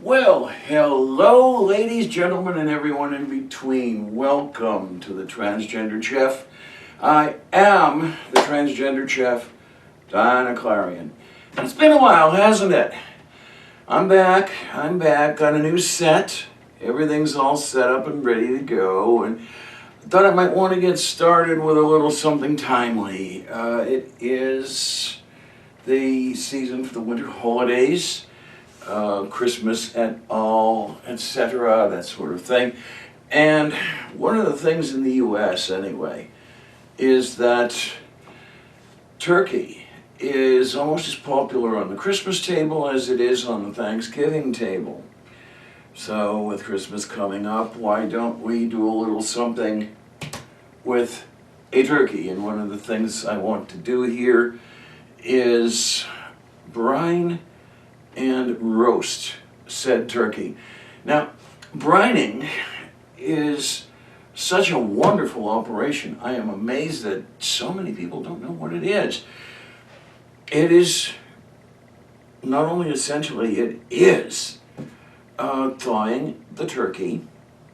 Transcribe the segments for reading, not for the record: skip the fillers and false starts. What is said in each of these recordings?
Well, hello, ladies, gentlemen, and everyone in between. Welcome to the Transgendered Chef. I am the Transgendered Chef, Donna Clarion. It's been a while, hasn't it? I'm back, got a new set. Everything's all set up and ready to go, and I thought I might want to get started with a little something timely. It is the season for the winter holidays. Christmas et al., etc., that sort of thing. And one of the things in the U.S. anyway is that turkey is almost as popular on the Christmas table as it is on the Thanksgiving table. So with Christmas coming up, why don't we do a little something with a turkey? And one of the things I want to do here is brine and roast said turkey. Now, brining is such a wonderful operation. I am amazed that so many people don't know what it is. It is not only essentially, it is thawing the turkey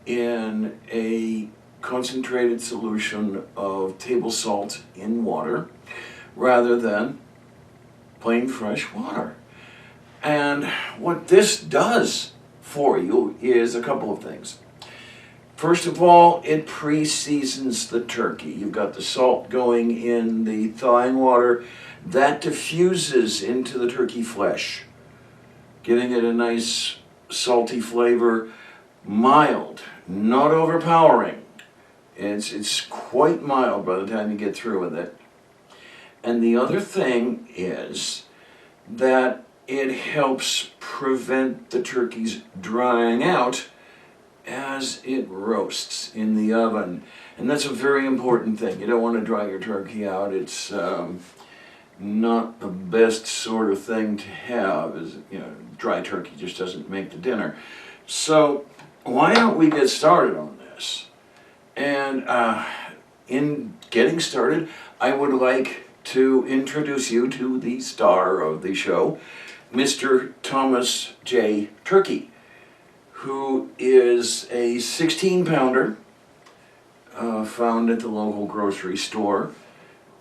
in a concentrated solution of table salt in water rather than plain fresh water. And what this does for you is a couple of things. First of all, it pre-seasons the turkey. You've got the salt going in the thawing water. That diffuses into the turkey flesh, giving it a nice salty flavor, mild, not overpowering. It's quite mild by the time you get through with it. And the other thing is that it helps prevent the turkey's drying out as it roasts in the oven. And that's a very important thing. You don't want to dry your turkey out. It's not the best sort of thing to have. Dry turkey just doesn't make the dinner. So why don't we get started on this? And in getting started, I would like to introduce you to the star of the show, Mr. Thomas J. Turkey, who is a 16-pounder found at the local grocery store.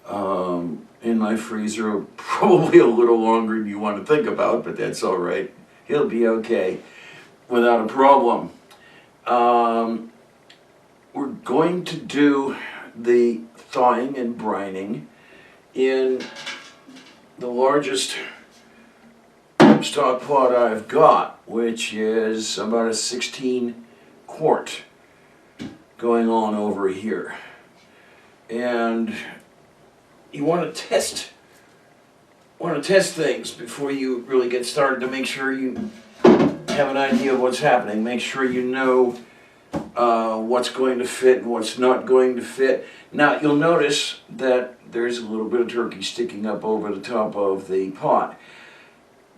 In my freezer, probably a little longer than you want to think about, but that's all right. He'll be okay without a problem. We're going to do the thawing and brining in the largest stock pot I've got, which is about a 16 quart going on over here. And you want to test things before you really get started to make sure you have an idea of what's happening. Make sure you know what's going to fit and what's not going to fit. Now you'll notice that there's a little bit of turkey sticking up over the top of the pot.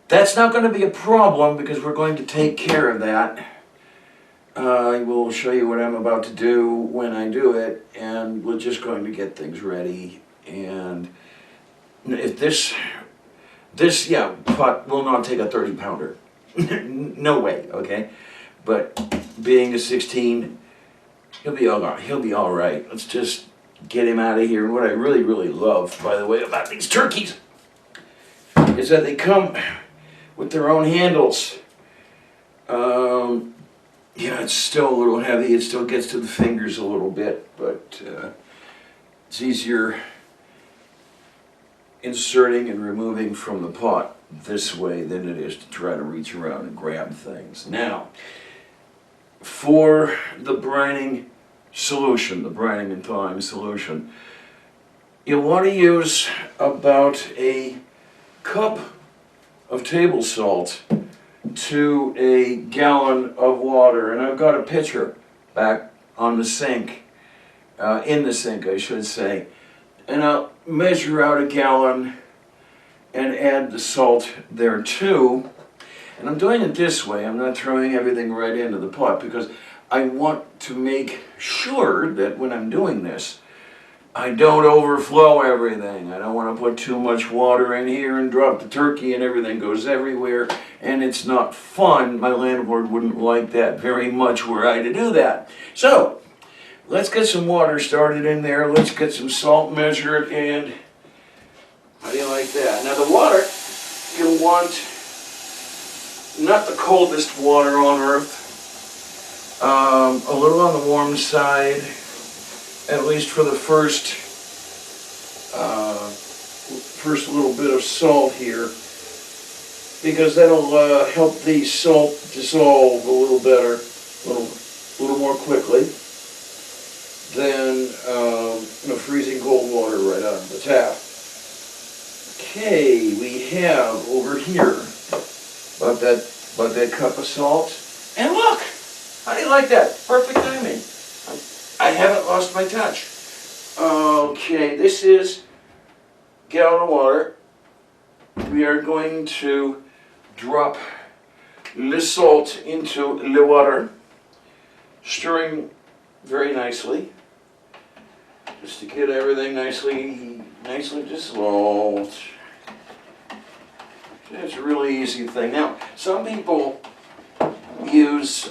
That's not going to be a problem because we're going to take care of that. I will show you what I'm about to do when I do it, and we're just going to get things ready. And if this pot will not take a 30-pounder. No way, okay? But being a 16, he'll be all right. Let's just get him out of here. And what I really, really love, by the way, about these turkeys is that they come with their own handles. It's still a little heavy. It still gets to the fingers a little bit, but it's easier inserting and removing from the pot this way than it is to try to reach around and grab things. Now, for the brining solution, the brining and thawing solution, you'll want to use about a cup of table salt to a gallon of water. And I've got a pitcher back on the sink, in the sink I should say, and I'll measure out a gallon and add the salt there too. And I'm doing it this way. I'm not throwing everything right into the pot because I want to make sure that when I'm doing this, I don't overflow everything. I don't want to put too much water in here and drop the turkey and everything goes everywhere, and it's not fun. My landlord wouldn't like that very much were I to do that. So, let's get some water started in there. Let's get some salt measured, and how do you like that? Now the water, you'll want not the coldest water on earth, a little on the warm side, at least for the first little bit of salt here, because that'll help the salt dissolve a little better, a little more quickly than freezing cold water right out of the tap. Okay, we have over here about that cup of salt, and look, how do you like that? Perfect timing. I haven't lost my touch. Okay, this is a gallon of water. We are going to drop the salt into the water, stirring very nicely, just to get everything nicely dissolved. It's a really easy thing. Now, some people use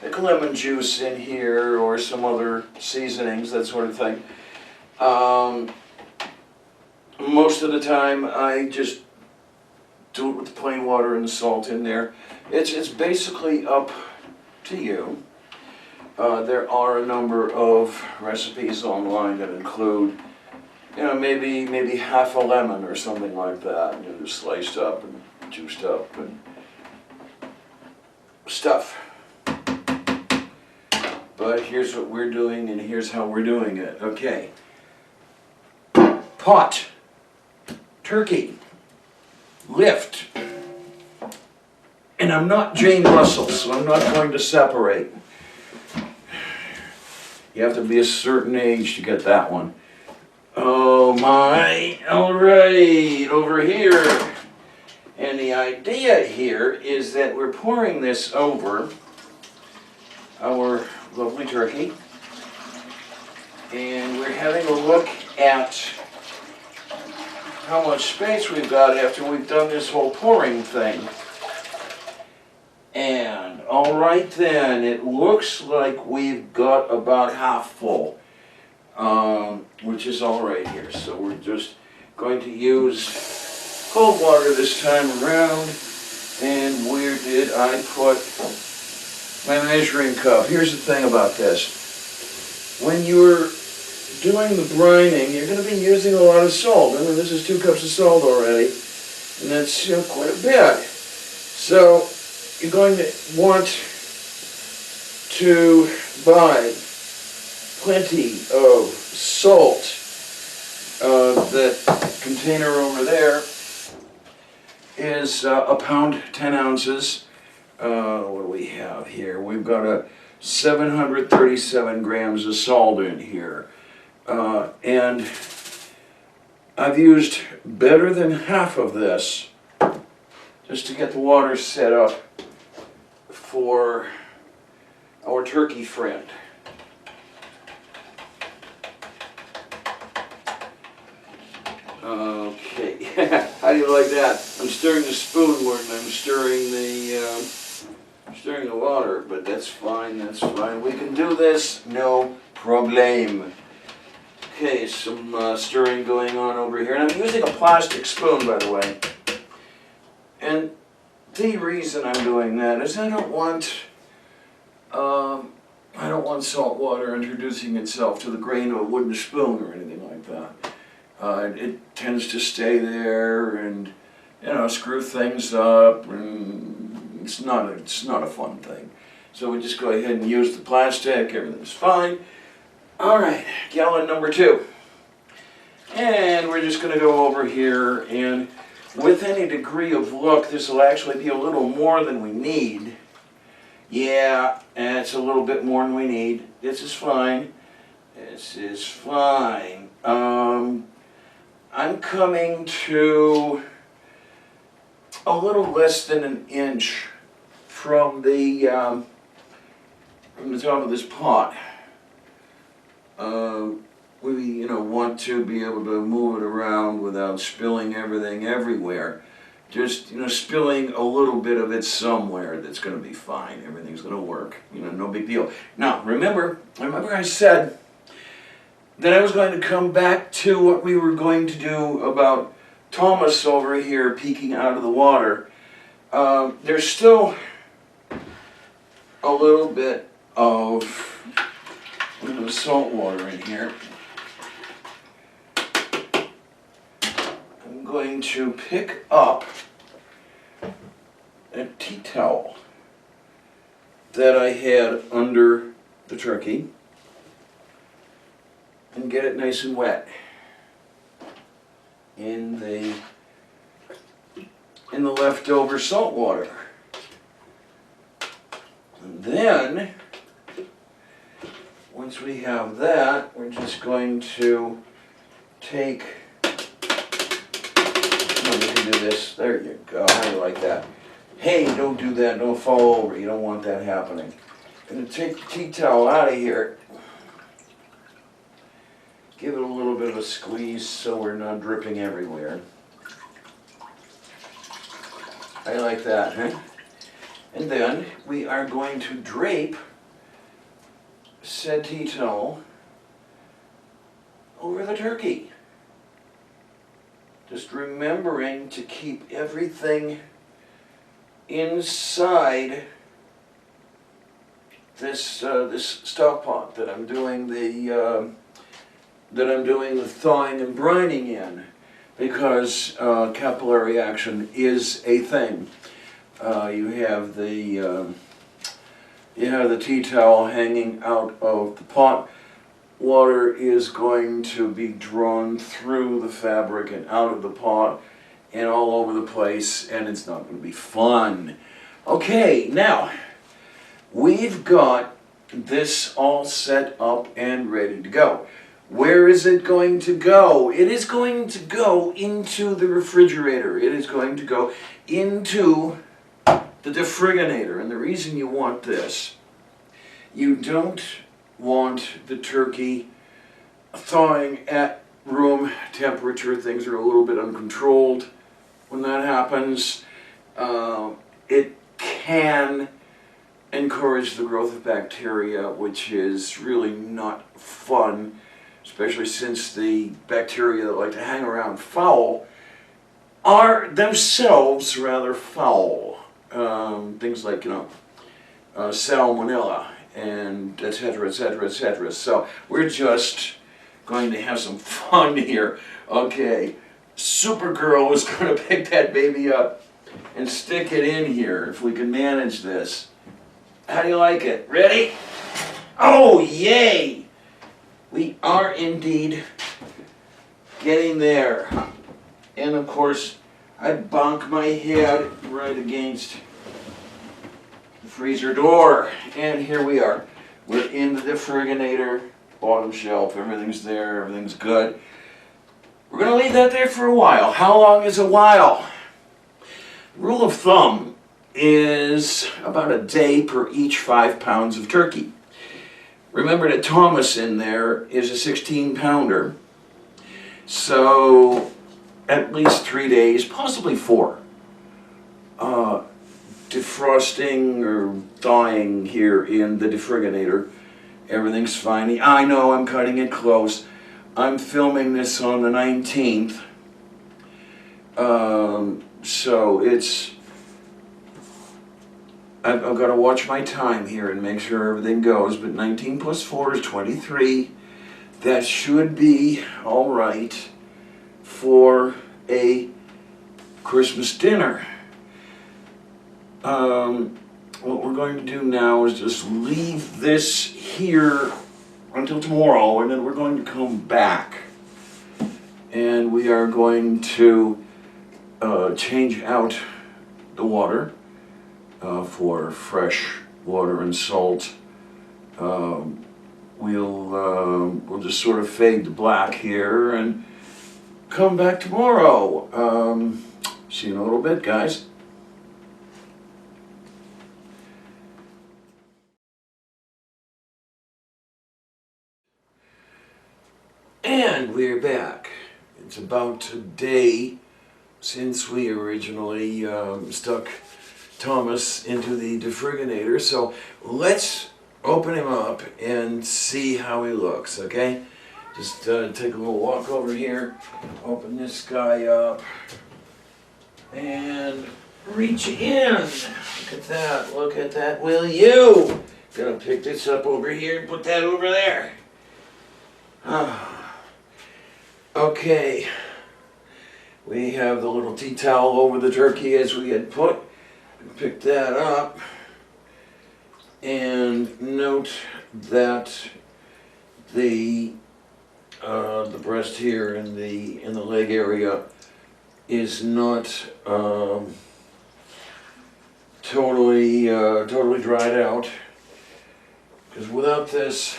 like lemon juice in here or some other seasonings, that sort of thing. Most of the time I just do it with the plain water and the salt in there. It's basically up to you. There are a number of recipes online that include, maybe half a lemon or something like that, just sliced up and juiced up and stuff. But here's what we're doing, and here's how we're doing it. Okay. Pot. Turkey. Lift. And I'm not Jane Russell, so I'm not going to separate. You have to be a certain age to get that one. Oh my. Alright, over here. And the idea here is that we're pouring this over our lovely turkey, and we're having a look at how much space we've got after we've done this whole pouring thing. And alright then, it looks like we've got about half full, which is alright here. So we're just going to use cold water this time around. And where did I put my measuring cup? Here's the thing about this. When you're doing the brining, you're going to be using a lot of salt. I mean, this is 2 cups of salt already, and that's quite a bit. So you're going to want to buy plenty of salt. That container over there is a pound, 10 ounces. What do we have here? We've got a 737 grams of salt in here. And I've used better than half of this just to get the water set up for our turkey friend. Okay, how do you like that? I'm stirring the spoon more than I'm stirring the water, but that's fine, that's fine. We can do this, no problem. Okay, some stirring going on over here. And I'm using a plastic spoon, by the way. And the reason I'm doing that is I don't want salt water introducing itself to the grain of a wooden spoon or anything like that. It tends to stay there and, screw things up, and it's not a fun thing. So we just go ahead and use the plastic, everything's fine. Alright, gallon number 2. And we're just going to go over here, and with any degree of luck, this will actually be a little more than we need. Yeah, it's a little bit more than we need. This is fine. This is fine. I'm coming to a little less than an inch from the top of this pot. we want to be able to move it around without spilling everything everywhere. Just spilling a little bit of it somewhere, that's going to be fine. Everything's going to work. No big deal. Now remember I said that I was going to come back to what we were going to do about Thomas over here peeking out of the water. There's still a little bit of salt water in here. I'm going to pick up a tea towel that I had under the turkey and get it nice and wet in the leftover salt water. And then, once we have that, we're just going to take, you can do this, there you go, how do you like that? Hey, don't do that, don't fall over, you don't want that happening. I'm going to take the tea towel out of here, give it a little bit of a squeeze so we're not dripping everywhere. I like that, huh? And then we are going to drape said tea towel over the turkey. Just remembering to keep everything inside this this stock pot that I'm doing the thawing and brining in, because capillary action is a thing. You have the tea towel hanging out of the pot. Water is going to be drawn through the fabric and out of the pot and all over the place, and it's not going to be fun. Okay, now we've got this all set up and ready to go. Where is it going to go? It is going to go into the refrigerator. It is going to go into the defriginator. And the reason you want this, you don't want the turkey thawing at room temperature. Things are a little bit uncontrolled when that happens. It can encourage the growth of bacteria, which is really not fun, especially since the bacteria that like to hang around foul are themselves rather foul. Things like, salmonella and etc., etc., etc. So we're just going to have some fun here. Okay, Supergirl is going to pick that baby up and stick it in here if we can manage this. How do you like it? Ready? Oh, yay! We are indeed getting there. And of course, I bonk my head right against the freezer door. And here we are. We're in the defriginator, bottom shelf, everything's there, everything's good. We're going to leave that there for a while. How long is a while? Rule of thumb is about a day per each 5 pounds of turkey. Remember that Thomas in there is a 16-pounder, so at least 3 days, possibly 4. Defrosting or thawing here in the defriginator. Everything's fine. I know I'm cutting it close. I'm filming this on the 19th, so it's... I've got to watch my time here and make sure everything goes, but 19 plus 4 is 23. That should be all right for a Christmas dinner. What we're going to do now is just leave this here until tomorrow, and then we're going to come back. And we are going to change out the water for fresh water and salt. We'll just sort of fade to black here and come back tomorrow. See you in a little bit, guys. we're back. It's about a day since we originally stuck Thomas into the defriginator, so let's open him up and see how he looks, okay? Just take a little walk over here, open this guy up, and reach in. Look at that, will you? Gonna pick this up over here and put that over there. Okay, we have the little tea towel over the turkey as we had put. Pick that up, and note that the breast here in the leg area is not totally dried out, because without this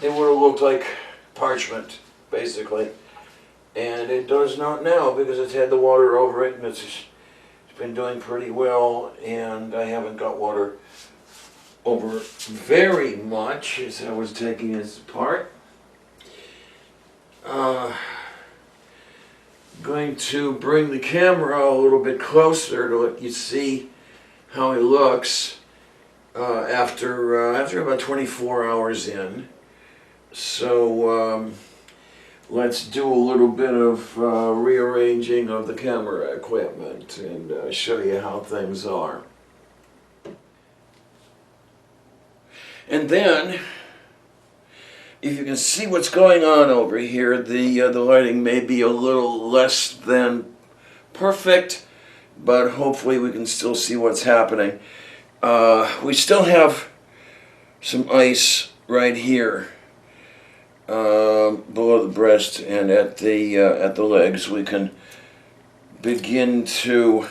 it would have looked like parchment basically, and it does not now because it's had the water over it and it's been doing pretty well, and I haven't got water over very much as I was taking this apart. Going to bring the camera a little bit closer to let you see how he looks after about 24 hours in. So let's do a little bit of rearranging of the camera equipment and show you how things are. And then, if you can see what's going on over here, the lighting may be a little less than perfect, but hopefully we can still see what's happening. We still have some ice right here below the breast and at the legs. We can begin to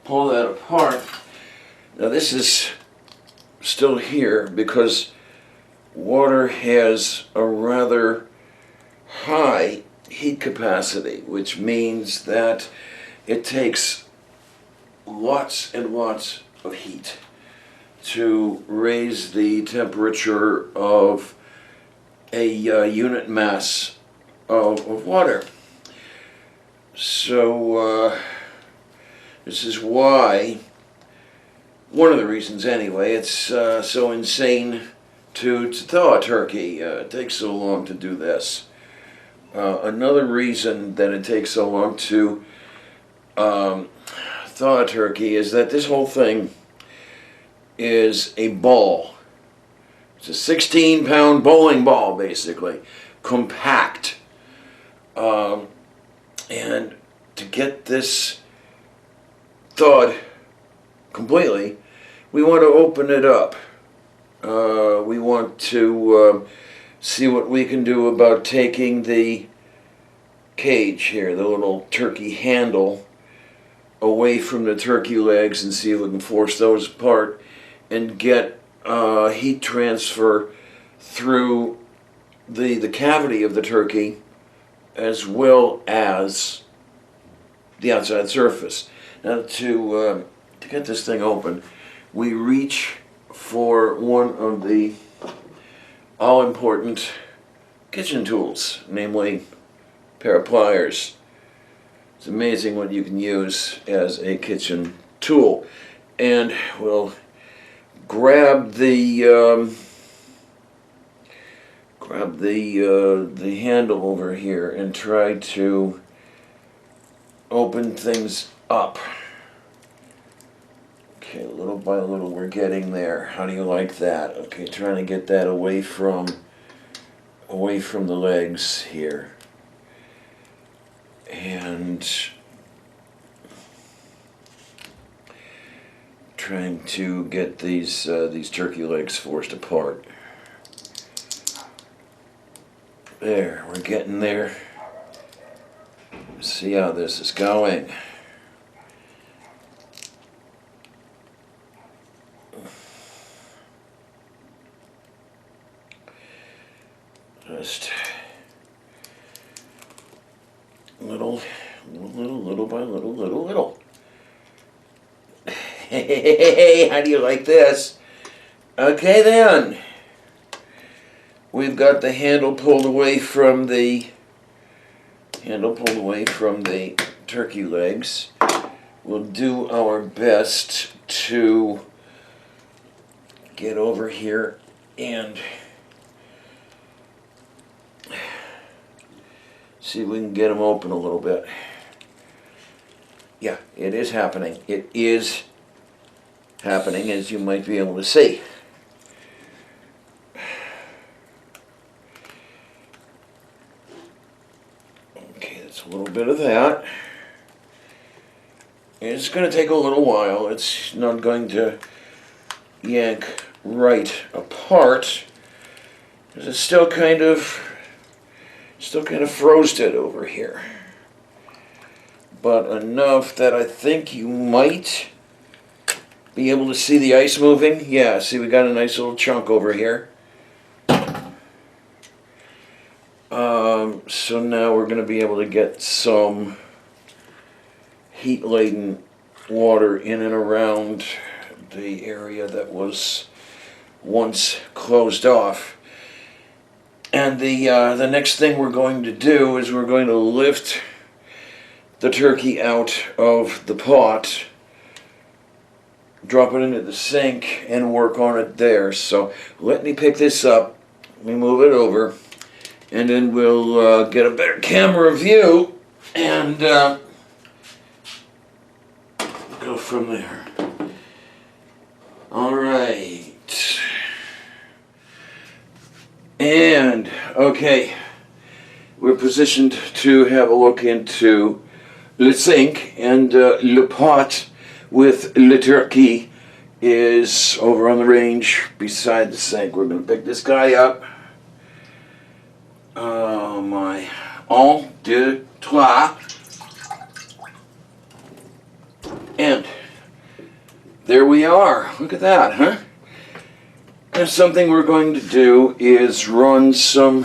pull that apart. Now this is still here because water has a rather high heat capacity, which means that it takes lots and lots of heat to raise the temperature of a unit mass of water. So this is why, one of the reasons anyway, it's so insane to thaw a turkey. It takes so long to do this. Another reason that it takes so long to thaw a turkey is that this whole thing is a ball. It's a 16-pound bowling ball, basically, compact. And to get this thawed completely, we want to open it up. We want to see what we can do about taking the cage here, the little turkey handle, away from the turkey legs and see if we can force those apart and get heat transfer through the cavity of the turkey as well as the outside surface. Now to get this thing open, we reach for one of the all-important kitchen tools, namely a pair of pliers. It's amazing what you can use as a kitchen tool. And we'll grab the handle over here and try to open things up. Okay, little by little we're getting there. How do you like that? Okay, trying to get that away from the legs here. And trying to get these turkey legs forced apart. There, we're getting there. Let's see how this is going. Just little by little. Hey, how do you like this? Okay then. we've got the handle pulled away from the turkey legs. We'll do our best to get over here and see if we can get them open a little bit. Yeah, it is happening. It is happening, as you might be able to see. Okay, that's a little bit of that. It's going to take a little while. It's not going to yank right apart. It's still kind of frosted over here. But enough that I think you might be able to see the ice moving. Yeah, see, we got a nice little chunk over here. So now we're going to be able to get some heat-laden water in and around the area that was once closed off. And the next thing we're going to do is we're going to lift the turkey out of the pot, drop it into the sink, and work on it there. So let me pick this up, let me move it over, and then we'll get a better camera view and go from there. All right. And, okay, we're positioned to have a look into le sink, and le pot with le turkey is over on the range beside the sink. We're going to pick this guy up. Oh my. Un, deux, trois. And there we are. Look at that, huh? And something we're going to do is run some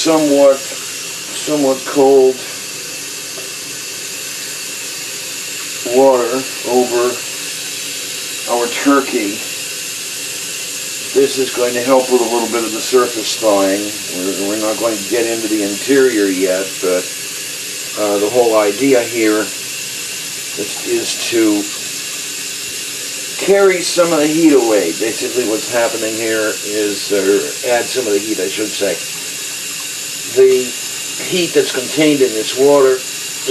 somewhat cold water over our turkey. This is going to help with a little bit of the surface thawing. We're not going to get into the interior yet, but the whole idea here is to carry some of the heat away. Basically what's happening here is, or add some of the heat, I should say. The heat that's contained in this water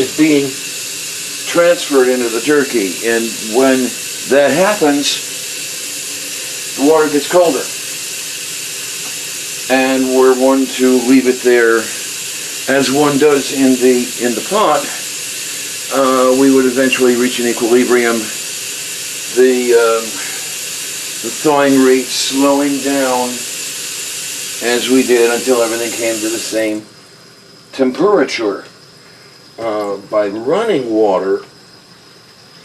is being transferred into the turkey, and when that happens, the water gets colder, and we're one to leave it there as one does in the pot. We would eventually reach an equilibrium. The thawing rate slowing down as we did until everything came to the same temperature. By running water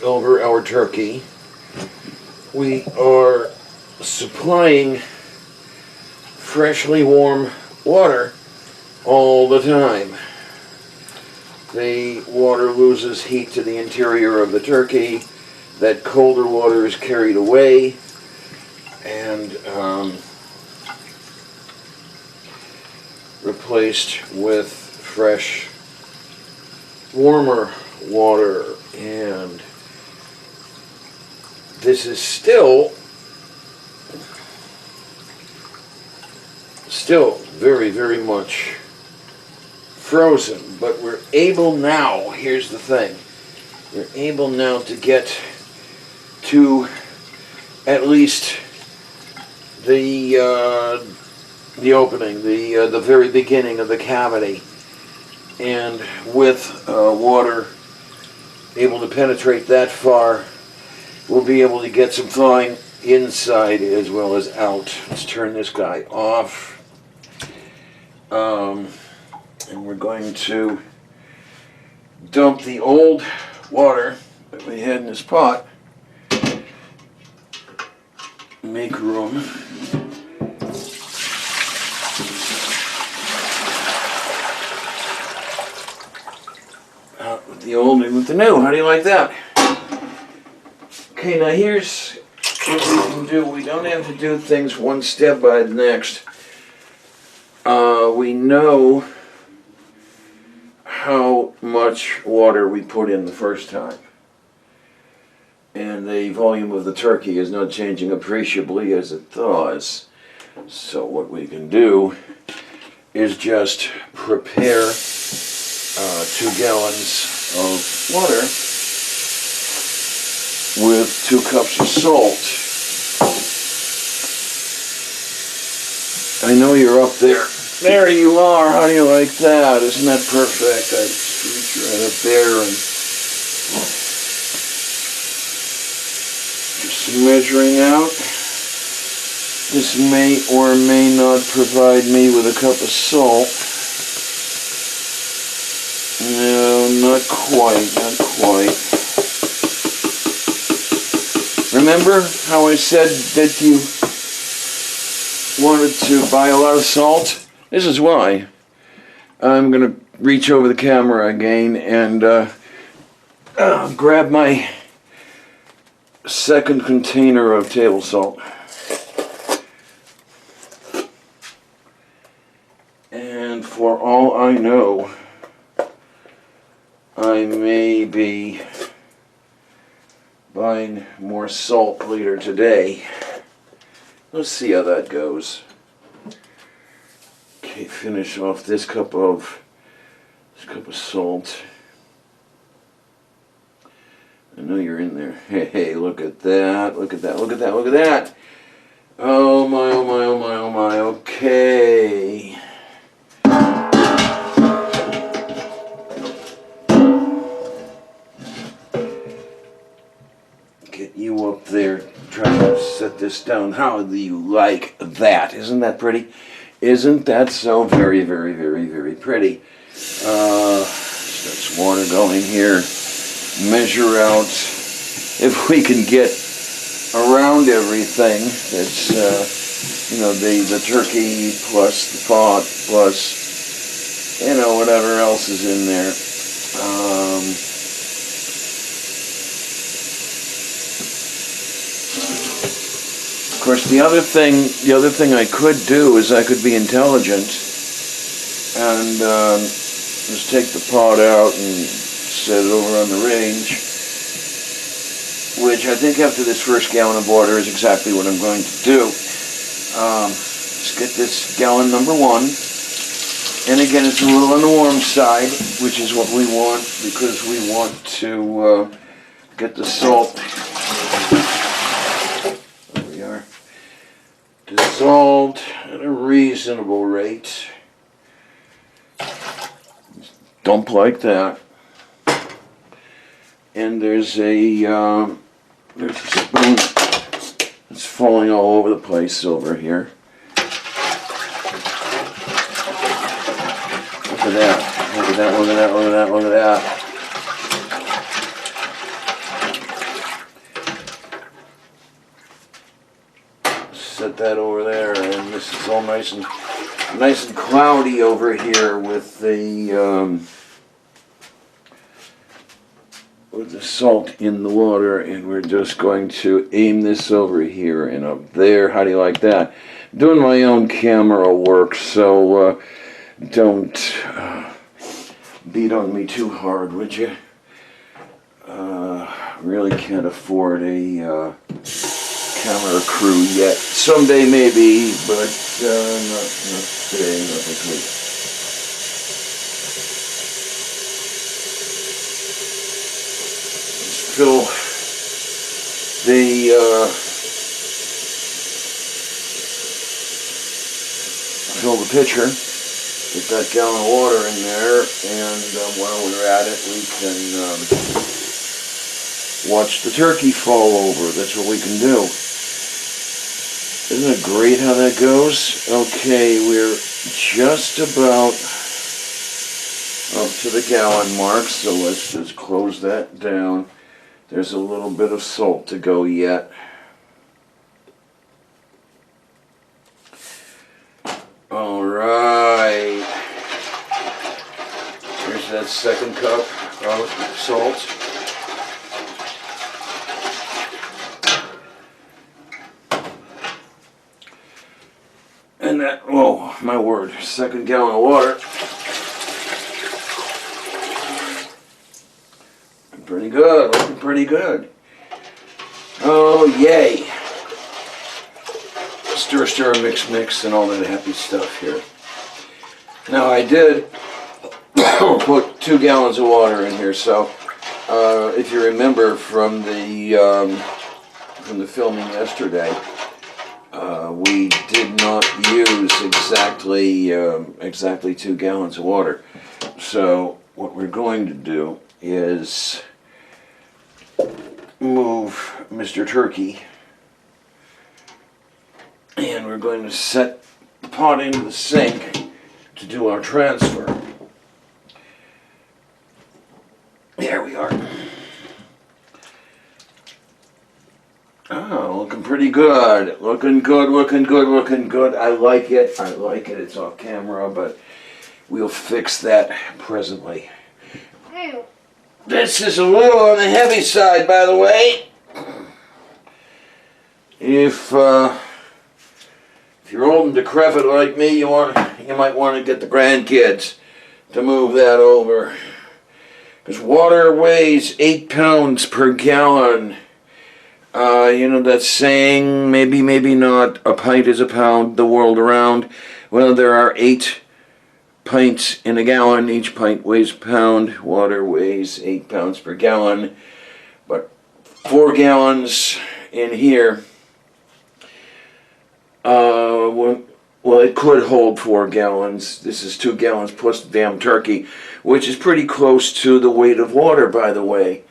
over our turkey, we are supplying freshly warm water all the time. The water loses heat to the interior of the turkey. That colder water is carried away and replaced with fresh, warmer water. And this is still very, very much frozen, but we're able now, here's the thing, we're able now to get to at least the opening, the very beginning of the cavity, and with water able to penetrate that far, we'll be able to get some thawing inside as well as out. Let's turn this guy off. And we're going to dump the old water that we had in this pot, make room. Out with the old and with the new. How do you like that? Okay, now here's we don't have to do things one step by the next. We know how much water we put in the first time. And the volume of the turkey is not changing appreciably as it thaws. So what we can do is just prepare 2 gallons of water with 2 cups of salt. I know you're up there. There you are. How do you like that? Isn't that perfect? I reach right up there and just measuring out. This may or may not provide me with a cup of salt. No, not quite, not quite. Remember how I said that you wanted to buy a lot of salt? This is why. I'm going to reach over the camera again and grab my second container of table salt. And for all I know, I may be buying more salt later today. Let's see how that goes. Okay, finish off this cup of salt. I know you're in there. Hey, look at that, look at that, look at that, look at that. Oh my, oh my, oh my, oh my, okay. Get you up there, try to set this down. How do you like that? Isn't that pretty? Isn't that so very, very, very, very pretty? That's water going here. Measure out if we can get around everything. That's you know, the turkey plus the pot plus, you know, whatever else is in there. Of course, the other thing I could do is I could be intelligent and just take the pot out and set it over on the range, which I think after this first gallon of water is exactly what I'm going to do. Let's get this gallon number 1. And again, it's a little on the warm side, which is what we want because we want to get the salt. There we are. Dissolved at a reasonable rate. Dump like that. And there's a spoon that's falling all over the place over here. Look at that, look at that, look at that, look at that, look at that. Set that over there, and this is all nice and cloudy over here with the salt in the water, and we're just going to aim this over here and up there. How do you like that? I'm doing my own camera work, so don't beat on me too hard, would you? Really can't afford a camera crew yet. Someday maybe, but not today, not this week. Fill the pitcher, get that gallon of water in there, and while we're at it, we can watch the turkey fall over. That's what we can do. Isn't it great how that goes? Okay, we're just about up to the gallon mark, so let's just close that down. There's a little bit of salt to go yet. All right. Here's that second cup of salt. Whoa, my word, second gallon of water. Pretty good, looking pretty good. Oh, yay. Stir, stir, mix, mix, and all that happy stuff here. Now I did put 2 gallons of water in here, so if you remember from the filming yesterday, we did not use exactly 2 gallons of water. So what we're going to do is move Mr. Turkey, and we're going to set the pot into the sink to do our transfer. There we are. Oh, looking pretty good. Looking good, looking good, looking good. I like it. I like it. It's off camera, but we'll fix that presently. This is a little on the heavy side, by the way. If you're old and decrepit like me, you might want to get the grandkids to move that over. Because water weighs 8 pounds per gallon. You know that saying, maybe, maybe not, a pint is a pound the world around. Well, there are 8 pints in a gallon. Each pint weighs a pound. Water weighs 8 pounds per gallon. But 4 gallons in here, well, it could hold 4 gallons. This is 2 gallons plus the damn turkey, which is pretty close to the weight of water, by the way.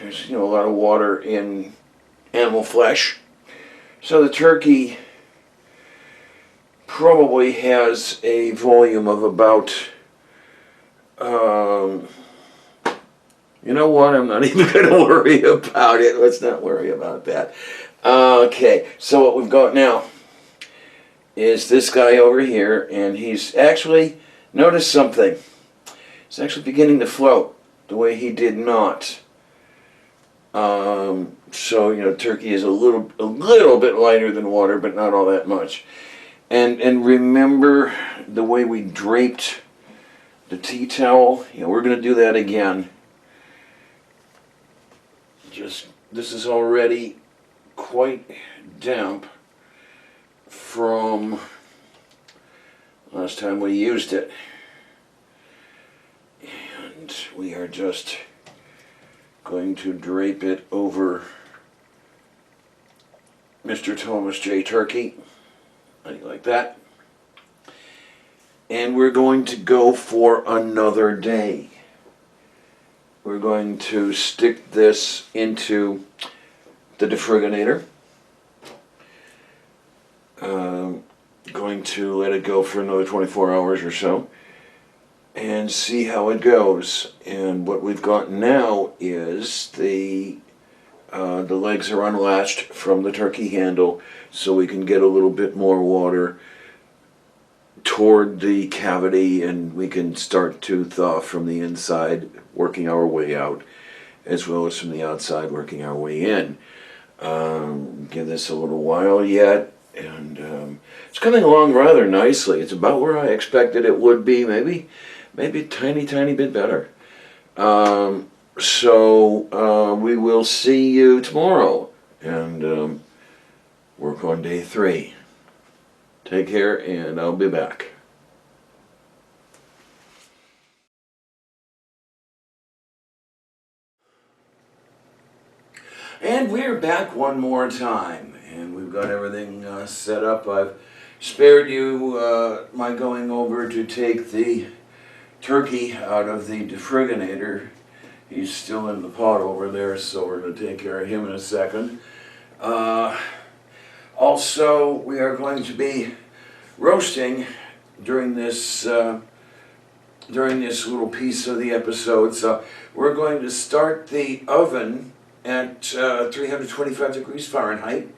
There's, a lot of water in animal flesh. So the turkey probably has a volume of about, you know what, I'm not even going to worry about it. Let's not worry about that. Okay, so what we've got now is this guy over here, and he's actually, notice something, he's actually beginning to float the way he did not. So, turkey is a little bit lighter than water, but not all that much. And remember the way we draped the tea towel? We're going to do that again. This is already quite damp from last time we used it. And we are just going to drape it over Mr. Thomas J. Turkey. How do you like that? And we're going to go for another day. We're going to stick this into the defriginator. Going to let it go for another 24 hours or so and see how it goes. And what we've got now is the legs are unlatched from the turkey handle, so we can get a little bit more water toward the cavity, and we can start to thaw from the inside, working our way out, as well as from the outside, working our way in. Give this a little while yet, and it's coming along rather nicely. It's about where I expected it would be, maybe a tiny bit better. So we will see you tomorrow and work on day 3. Take care, and I'll be back. And we're back one more time, and we've got everything set up. I've spared you my going over to take the turkey out of the defriginator. He's still in the pot over there, so we're going to take care of him in a second. Also, we are going to be roasting during this little piece of the episode. So we're going to start the oven at 325 degrees Fahrenheit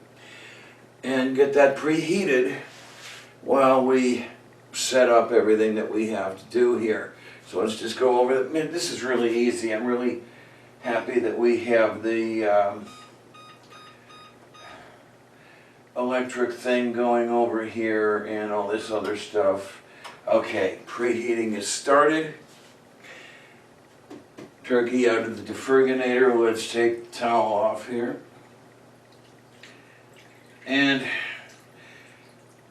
and get that preheated while we set up everything that we have to do here. So let's just go over it. Man, this is really easy. I'm really happy that we have the electric thing going over here and all this other stuff. Okay, preheating is started. Turkey out of the deferriginator. Let's take the towel off here. And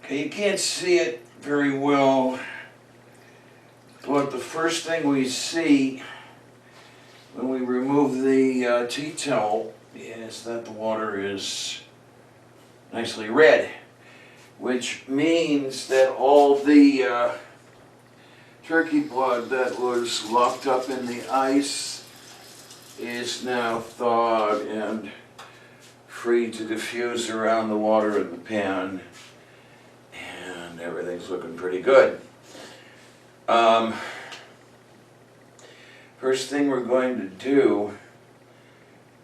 okay, you can't see it very well, but the first thing we see when we remove the tea towel is that the water is nicely red, which means that all the turkey blood that was locked up in the ice is now thawed and free to diffuse around the water in the pan, and everything's looking pretty good. First thing we're going to do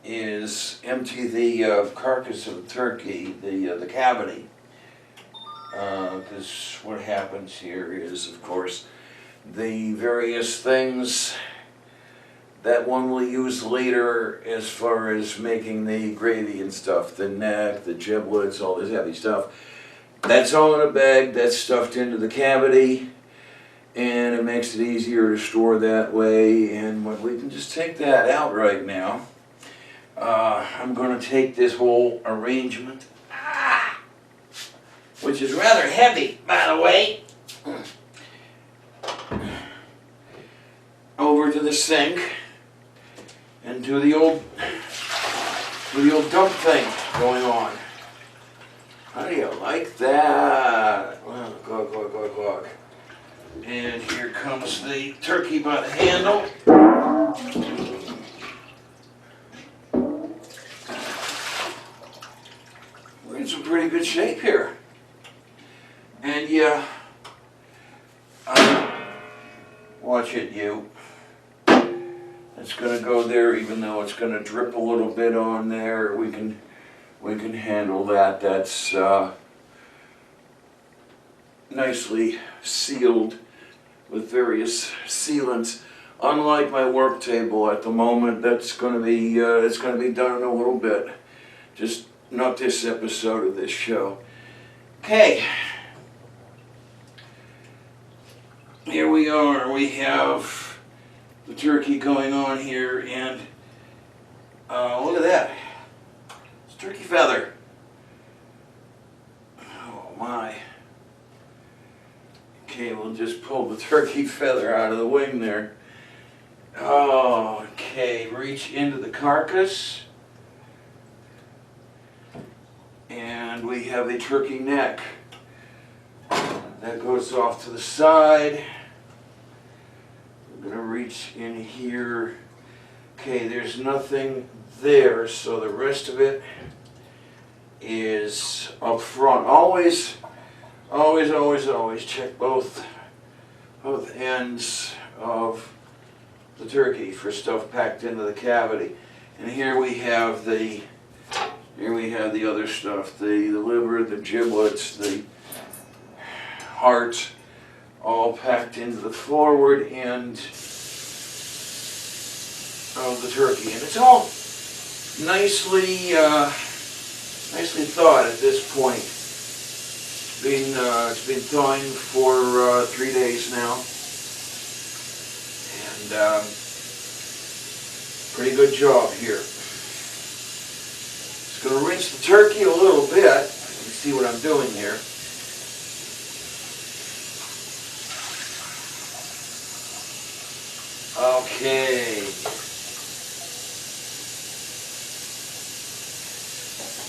is empty the carcass of the turkey, the cavity, because what happens here is, of course, the various things that one will use later as far as making the gravy and stuff, the neck, the giblets, all this heavy stuff, that's all in a bag, that's stuffed into the cavity, and it makes it easier to store that way. And we can just take that out right now. I'm going to take this whole arrangement, which is rather heavy, by the way, over to the sink and to the old dump thing going on. How do you like that? Well, look. And here comes the turkey by the handle. We're in some pretty good shape here. And yeah, watch it, you. It's going to go there, even though it's going to drip a little bit on there. We can handle that. That's nicely sealed with various sealants. Unlike my work table at the moment, that's going to be it's going to be done in a little bit. Just not this episode of this show. Okay. Here we are. We have the turkey going on here, and look at that. It's a turkey feather. Oh my. Okay, we'll just pull the turkey feather out of the wing there. Oh, okay, reach into the carcass. And we have a turkey neck. That goes off to the side. I'm going to reach in here. Okay, there's nothing there, so the rest of it is up front. Always check both ends of the turkey for stuff packed into the cavity. And here we have the other stuff, the liver, the giblets, the heart, all packed into the forward end of the turkey. And it's all nicely thawed at this point. It's been thawing for 3 days now, and pretty good job here. Just going to rinse the turkey a little bit. You can see what I'm doing here. Okay.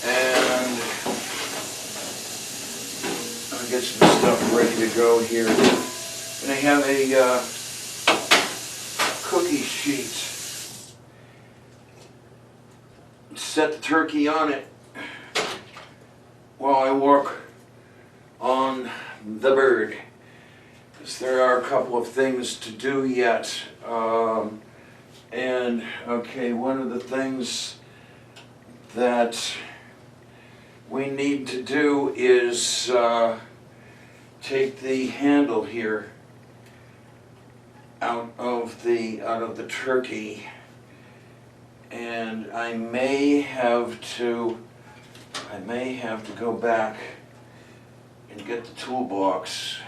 And I'll get some stuff ready to go here. And I have a cookie sheet. Set the turkey on it while I work on the bird, because there are a couple of things to do yet. And okay, one of the things that we need to do is take the handle here out of the turkey, and I may have to I may have to go back and get the toolbox.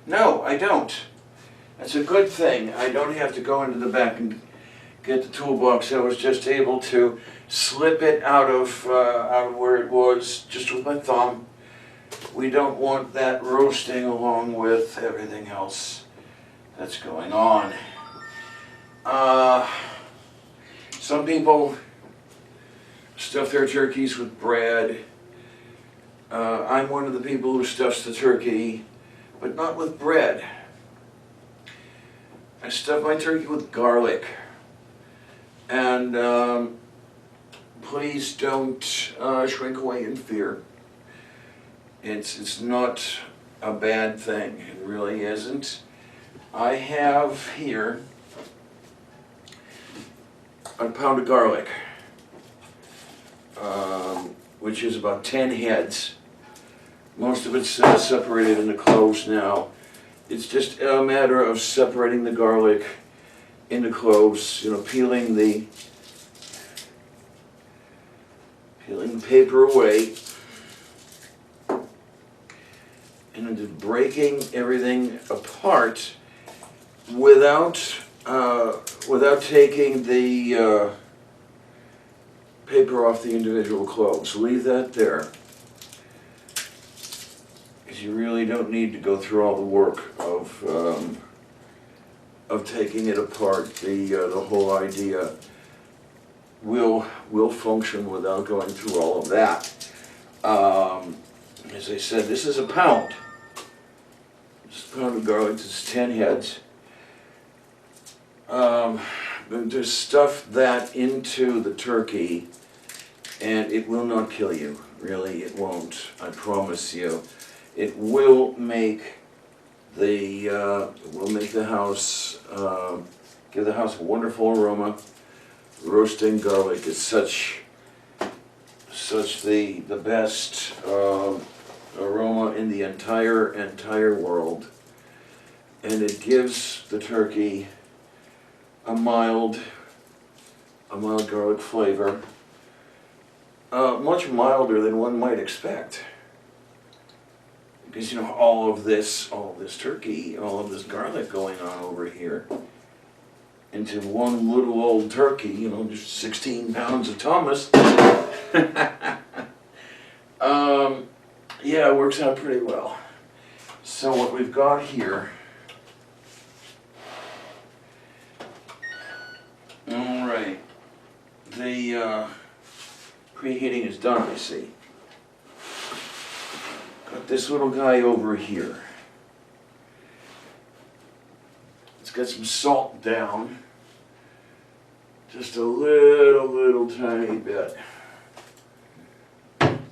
No, I don't. That's a good thing. I don't have to go into the back and get the toolbox. I was just able to slip it out of where it was just with my thumb. We don't want that roasting along with everything else that's going on. Some people stuff their turkeys with bread. I'm one of the people who stuffs the turkey, but not with bread. I stuff my turkey with garlic. And please don't shrink away in fear. It's not a bad thing. It really isn't. I have here a pound of garlic, which is about 10 heads. Most of it's separated into cloves now. It's just a matter of separating the garlic into cloves, peeling the paper away, and then just breaking everything apart without taking the paper off the individual cloves. Leave that there, because you really don't need to go through all the work of taking it apart. The whole idea will function without going through all of that. As I said, this is a pound. This is a pound of garlic. This is 10 heads. I'm going to stuff that into the turkey, and it will not kill you. Really, it won't. I promise you. It will make the house, give the house a wonderful aroma. Roasting garlic is such the best aroma in the entire world, and it gives the turkey a mild garlic flavor, much milder than one might expect. Because all of this turkey, all of this garlic going on over here into one little old turkey, just 16 pounds of Thomas. Yeah, it works out pretty well. So what we've got here, all right, the preheating is done, I see. Got this little guy over here. It's got some salt down. Just a little tiny bit.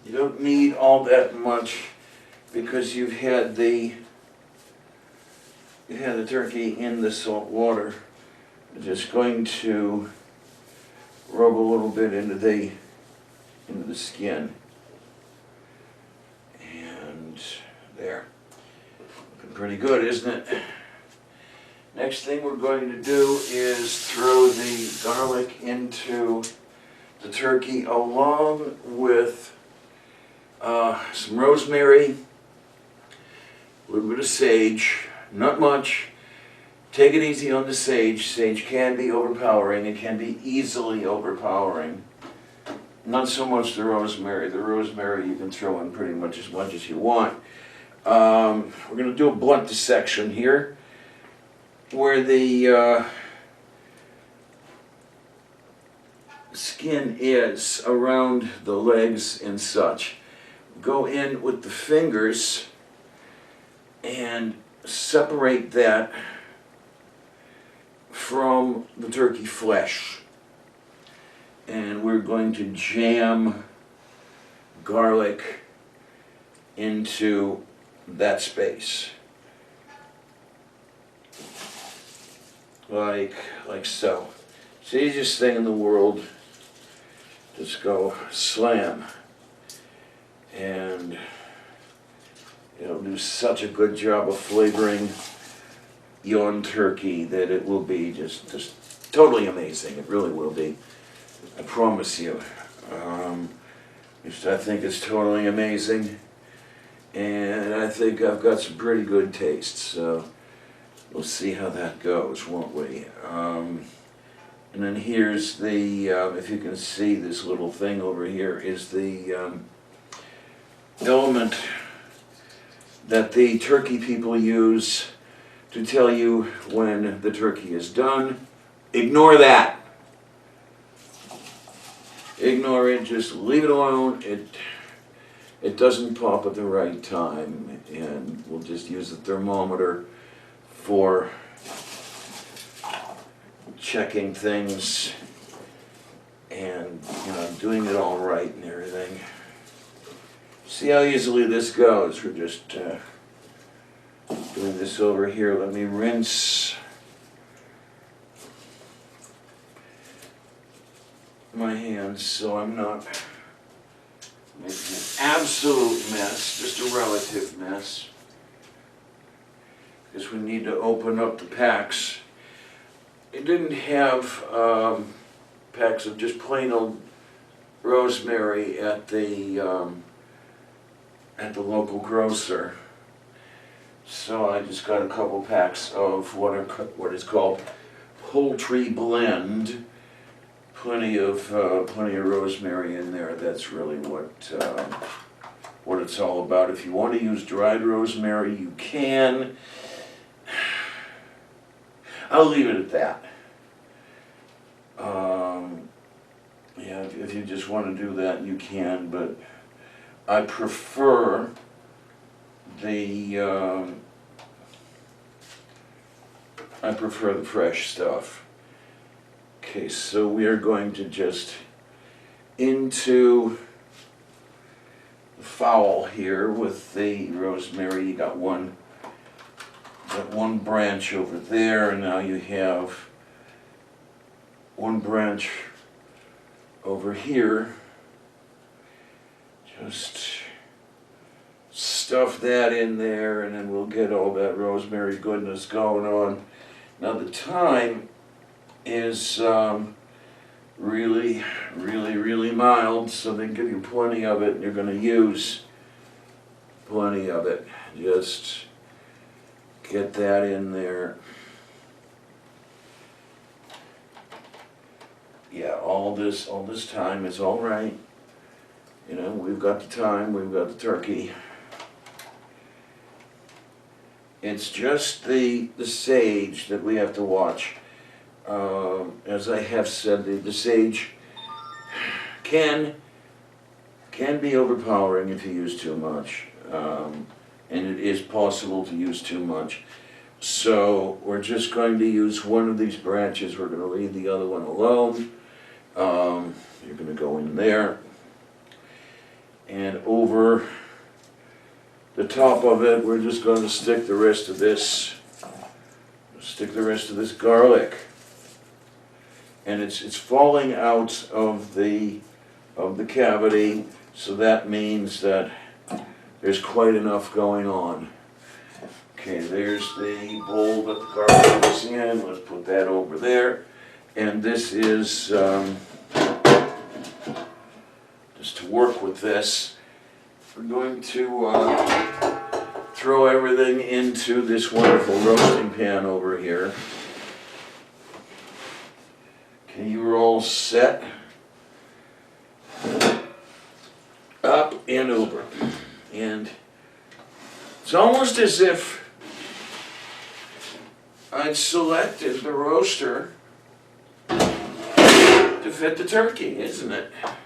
You don't need all that much because you've had the turkey in the salt water. I'm just going to rub a little bit into the skin. And there. Looking pretty good, isn't it? Next thing we're going to do is throw the garlic into the turkey along with some rosemary, a little bit of sage, not much. Take it easy on the sage. Sage can be overpowering. It can be easily overpowering. Not so much the rosemary. The rosemary you can throw in pretty much as you want. We're going to do a blunt dissection here, where the skin is around the legs and such. Go in with the fingers and separate that from the turkey flesh. And we're going to jam garlic into that space. Like so. It's the easiest thing in the world. Just go slam. And it'll do such a good job of flavoring your turkey that it will be just totally amazing. It really will be. I promise you. I think it's totally amazing, and I think I've got some pretty good taste, so we'll see how that goes, won't we? And then here's the, if you can see this little thing over here, is the element that the turkey people use to tell you when the turkey is done. Ignore that. Ignore it, just leave it alone. It doesn't pop at the right time, and we'll just use the thermometer for checking things and, you know, doing it all right and everything. See how easily this goes. We're just doing this over here. Let me rinse my hands so I'm not making an absolute mess, just a relative mess. Because we need to open up the packs. It didn't have packs of just plain old rosemary at the local grocer, so I just got a couple packs of what is called poultry blend. Plenty of rosemary in there. That's really what it's all about. If you want to use dried rosemary, you can. I'll leave it at that. Yeah, if you just want to do that, you can, but I prefer the fresh stuff. Okay, so we are going to just into the fowl here with the rosemary. You got one branch over there, and now you have one branch over here. Just stuff that in there, and then we'll get all that rosemary goodness going on. Now the thyme is really, really, really mild, so they give you plenty of it, and you're going to use plenty of it. Just get that in there. Yeah, all this thyme is all right. You know, we've got the thyme, we've got the turkey. It's just the sage that we have to watch. As I have said, the sage can be overpowering if you use too much, and it is possible to use too much. So we're just going to use one of these branches. We're going to leave the other one alone. You're going to go in there, and over the top of it, we're just going to stick the rest of this garlic. And it's falling out of the cavity, so that means that there's quite enough going on. Okay, there's the bowl that the garlic is in. Let's put that over there. And this is just to work with this. We're going to throw everything into this wonderful roasting pan over here. Okay, you are all set. Up and over. And it's almost as if I'd selected the roaster to fit the turkey, isn't it? But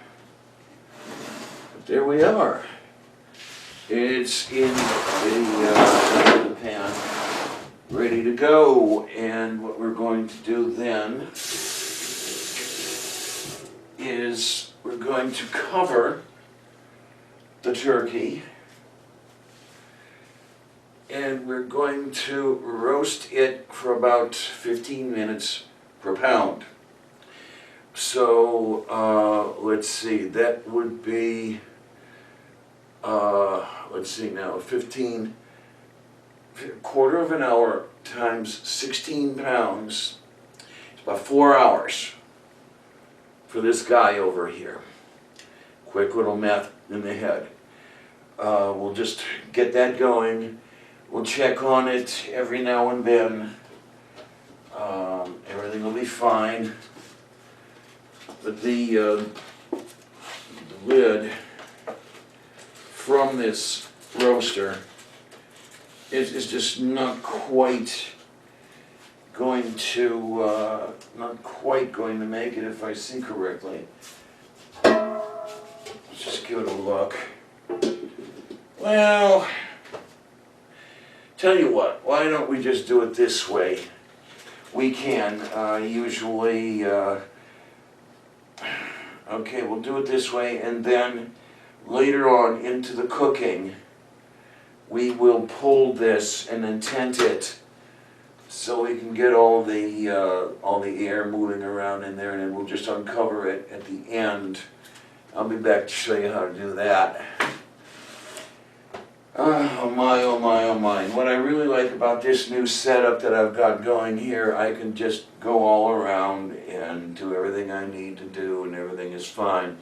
there we are. It's in the pan, ready to go. And what we're going to do then is we're going to cover the turkey, and we're going to roast it for about 15 minutes per pound. So let's see, that would be let's see now, quarter of an hour times 16 pounds. It's about 4 hours for this guy over here. Quick little math in the head. We'll just get that going. We'll check on it every now and then. Everything will be fine. But the lid from this roaster is just not quite going to make it, if I see correctly. Let's just give it a look. Well, tell you what, why don't we just do it this way? We can usually, okay, we'll do it this way, and then later on into the cooking, we will pull this and then tent it so we can get all the air moving around in there, and then we'll just uncover it at the end. I'll be back to show you how to do that. Oh my, oh my, oh my. What I really like about this new setup that I've got going here, I can just go all around and do everything I need to do, and everything is fine.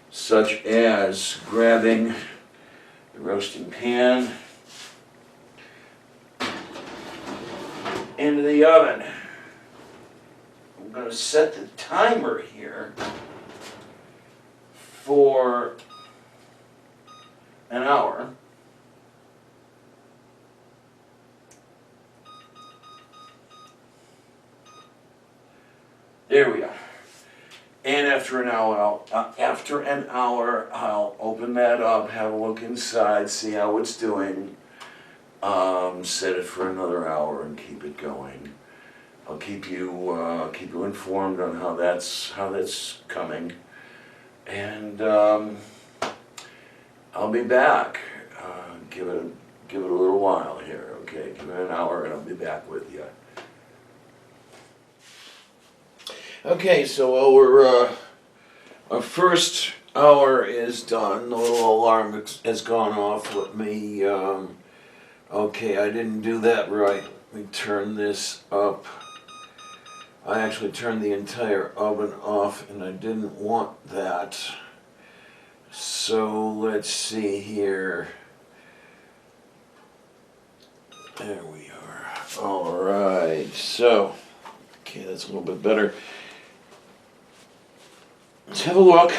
Such as grabbing the roasting pan into the oven. I'm going to set the timer here for an hour. There we are. And after an hour, I'll open that up, have a look inside, see how it's doing. Set it for another hour and keep it going. I'll keep you informed on how that's coming, and I'll be back. Give it a little while here, okay? Give it an hour, and I'll be back with you. Okay, so our first hour is done. The little alarm has gone off with me. Okay, I didn't do that right. Let me turn this up. I actually turned the entire oven off, and I didn't want that. So let's see here. There we are. All right, so, okay, that's a little bit better. Let's have a look,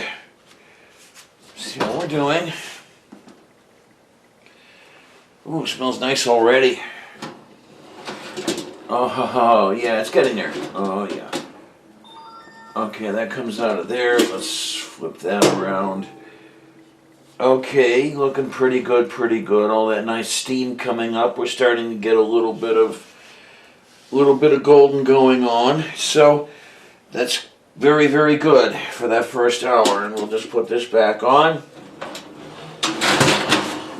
see what we're doing. Ooh, smells nice already. Oh, yeah, it's getting there. Oh, yeah. Okay, that comes out of there. Let's flip that around. Okay, looking pretty good, pretty good. All that nice steam coming up. We're starting to get a little bit of golden going on. So that's very, very good for that first hour. And we'll just put this back on.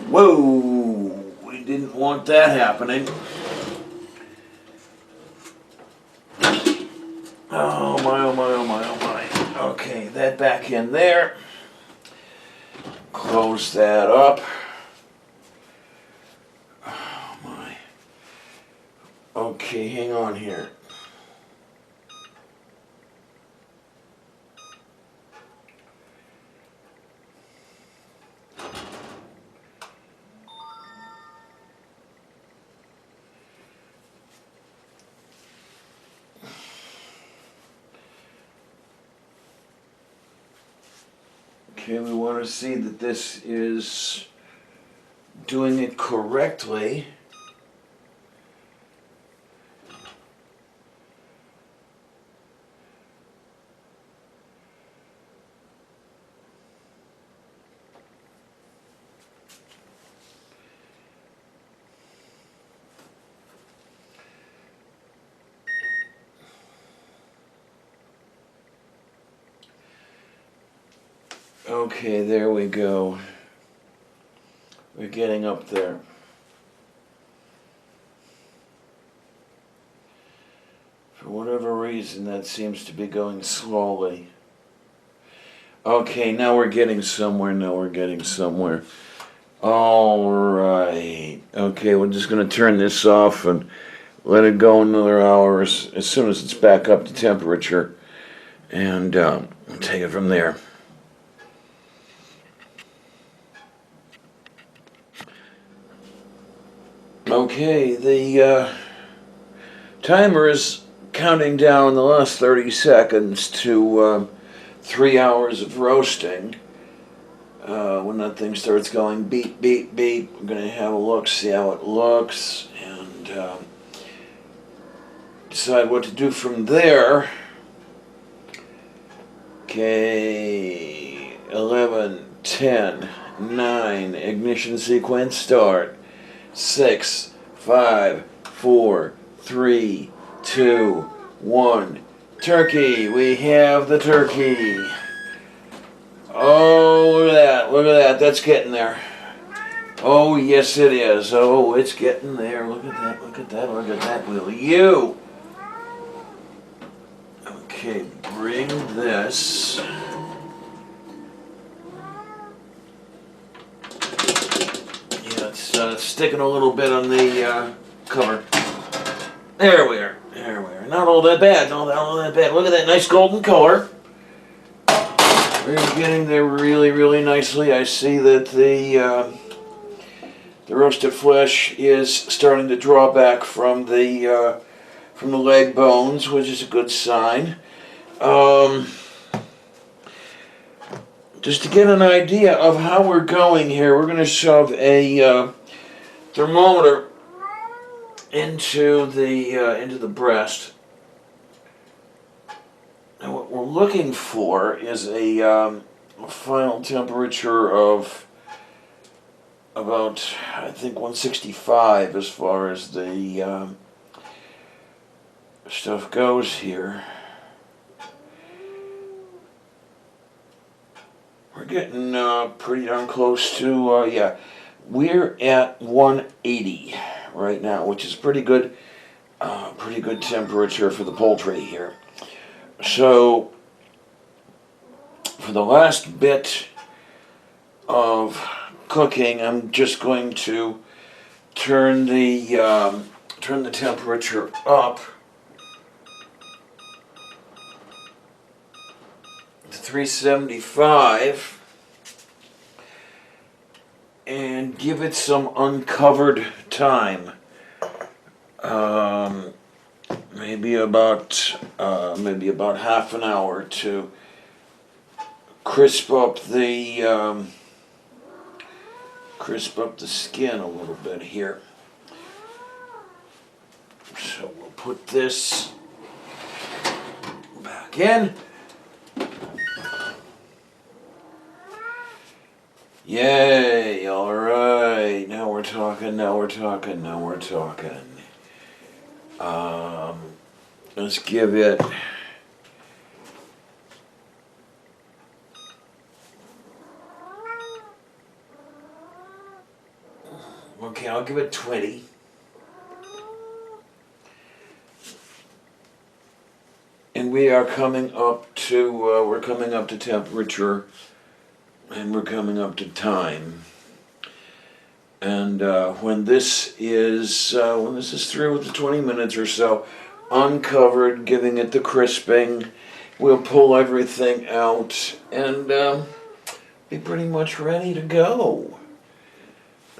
Whoa, we didn't want that happening. Oh my, oh my, oh my, oh my. Okay, that back in there. Close that up. Oh my. Okay, hang on here. Okay, we want to see that this is doing it correctly. Okay, there we go. We're getting up there. For whatever reason, that seems to be going slowly. Okay, now we're getting somewhere. All right. Okay, we're just going to turn this off and let it go another hour as soon as it's back up to temperature. And take it from there. Okay, the timer is counting down the last 30 seconds to 3 hours of roasting. When that thing starts going beep, beep, beep, we're going to have a look, see how it looks, and decide what to do from there. Okay, 11, 10, 9, ignition sequence start. 6, 5, 4, 3, 2, 1. Turkey, we have the turkey. Oh, look at that, look at that, that's getting there. Oh, yes it is. Oh, it's getting there. Look at that, look at that, look at that, will you? Okay, bring this. Yeah, it's sticking a little bit on the cover. There we are, there we are. Not all that bad, not all that bad. Look at that nice golden color. We're getting there really, really nicely. I see that the roasted flesh is starting to draw back from the leg bones, which is a good sign. Just to get an idea of how we're going here, we're going to shove a thermometer into the breast. And what we're looking for is a final temperature of about, I think, 165 as far as the stuff goes here. We're getting pretty darn close to, yeah, we're at 180 right now, which is pretty good temperature for the poultry here. So, for the last bit of cooking, I'm just going to turn the temperature up to 375 and give it some uncovered time. Maybe about half an hour to crisp up the skin a little bit here. So we'll put this back in. Yay! All right. Now we're talking. Now we're talking. Now we're talking. Let's give it. Okay, I'll give it 20. And we are coming up to we're coming up to temperature, and we're coming up to time. And when this is through with the 20 minutes or so, uncovered, giving it the crisping, we'll pull everything out and be pretty much ready to go.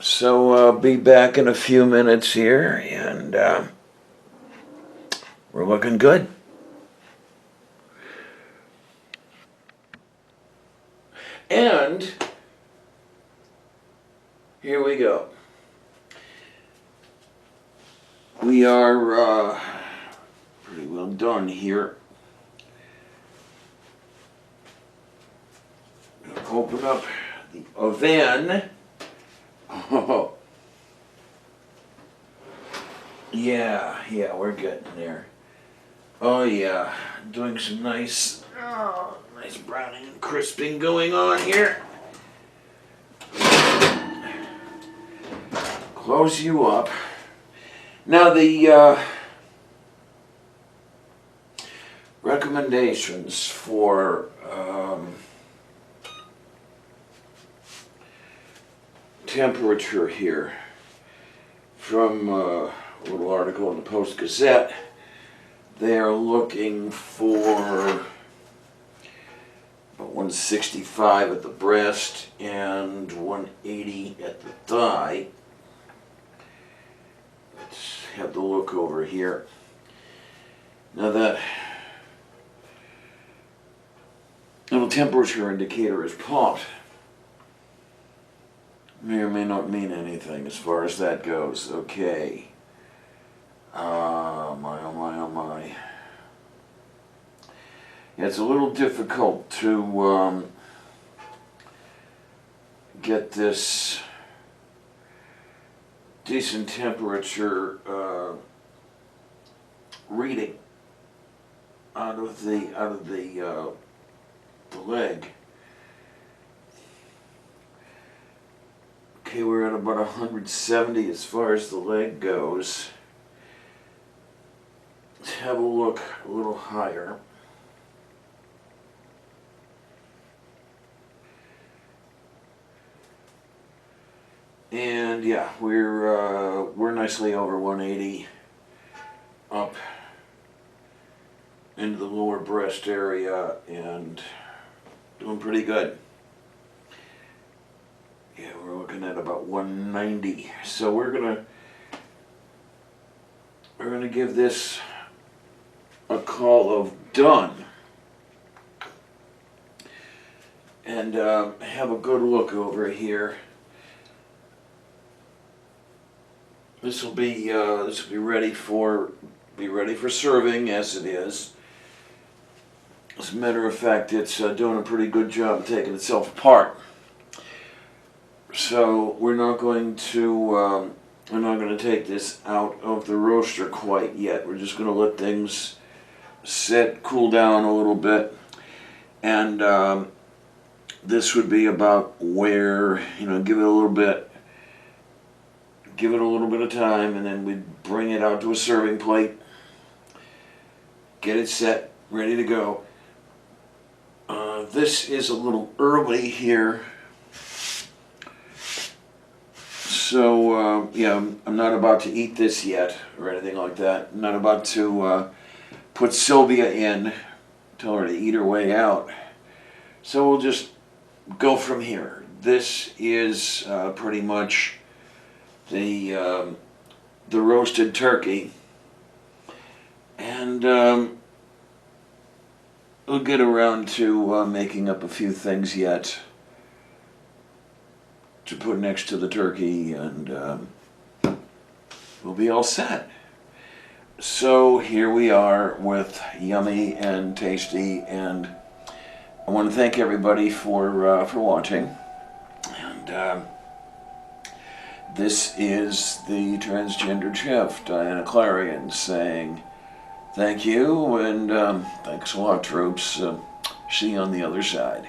So I'll be back in a few minutes here, and we're looking good. And here we go. We are pretty well done here. Open up the oven. Oh, yeah, we're getting there. Oh yeah, doing some nice browning and crisping going on here. Close you up. Now the recommendations for temperature here from a little article in the Post-Gazette. They are looking for about 165 at the breast and 180 at the thigh. have the look over here. Now that little temperature indicator is popped. May or may not mean anything as far as that goes. Okay. My, oh my, oh my. Yeah, it's a little difficult to get this decent temperature reading out of the leg. Okay, we're at about 170 as far as the leg goes. Let's have a look a little higher. And yeah, we're nicely over 180 up into the lower breast area and doing pretty good. Yeah, we're looking at about 190. So we're gonna give this a call of done and have a good look over here. This will be ready for serving as it is. As a matter of fact, it's doing a pretty good job taking itself apart. So we're not going to take this out of the roaster quite yet. We're just going to let things sit, cool down a little bit, and this would be about where, give it a little bit of time, and then we'd bring it out to a serving plate, get it set, ready to go. This is a little early here, so yeah, I'm not about to eat this yet or anything like that. I'm not about to put Sylvia in, tell her to eat her way out. So we'll just go from here. This is pretty much the roasted turkey, and we'll get around to making up a few things yet to put next to the turkey, and we'll be all set. So here we are with yummy and tasty, and I want to thank everybody for watching, and this is the Transgendered Chef, Diana Clarion, saying thank you, and thanks a lot, troops. See you on the other side.